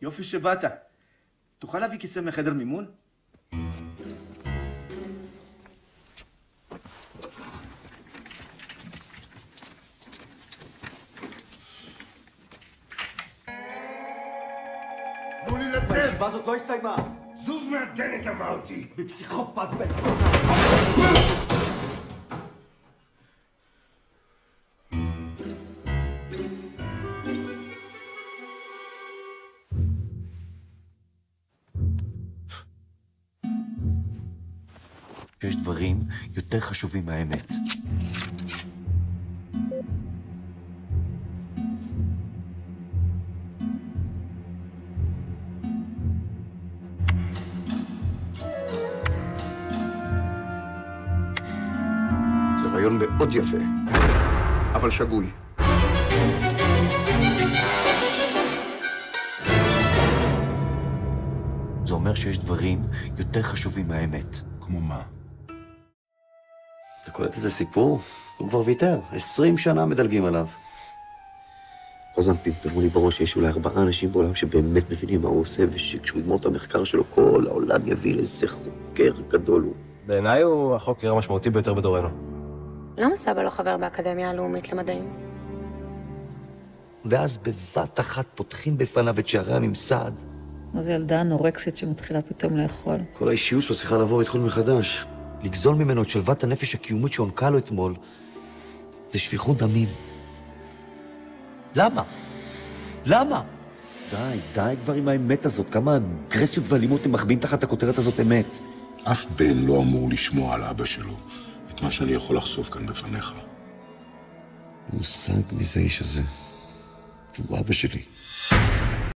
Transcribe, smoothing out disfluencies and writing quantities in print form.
יופי שבאת. תוכל להביא כיסא מחדר מימון? תנו לי לצאת! הישיבה הזאת לא הסתיימה! זוז מהדלת אמרתי! בפסיכופת בן זונה! שיש דברים יותר חשובים מהאמת. זה רעיון מאוד יפה, אבל שגוי. זה אומר שיש דברים יותר חשובים מהאמת. כמו מה? אתה קולט איזה סיפור? הוא כבר ויתר. 20 שנה מדלגים עליו. חזן פמפמו לי בראש שיש אולי 4 אנשים בעולם שבאמת מבינים מה הוא עושה, ושכשהוא יגמור את המחקר שלו, כל העולם יבין איזה חוקר גדול הוא. בעיניי הוא החוקר המשמעותי ביותר בדורנו. למה סבא לא חבר באקדמיה הלאומית למדעים? ואז בבת אחת פותחים בפניו את שערי הממסד. זו ילדה אנורקסית שמתחילה פתאום לאכול. כל האישיות שלו צריכה לעבור איתחול מחדש. לגזול ממנו את שלוות הנפש הקיומית שהונקה לו אתמול, זה שפיכות דמים. למה? למה? די כבר עם האמת הזאת. כמה אגרסיות ואלימות הם מחביאים תחת הכותרת הזאת אמת. אף בן לא אמור לשמוע על אבא שלו את מה שאני יכול לחשוף כאן בפניך. מושג מי זה האיש הזה. הוא אבא שלי.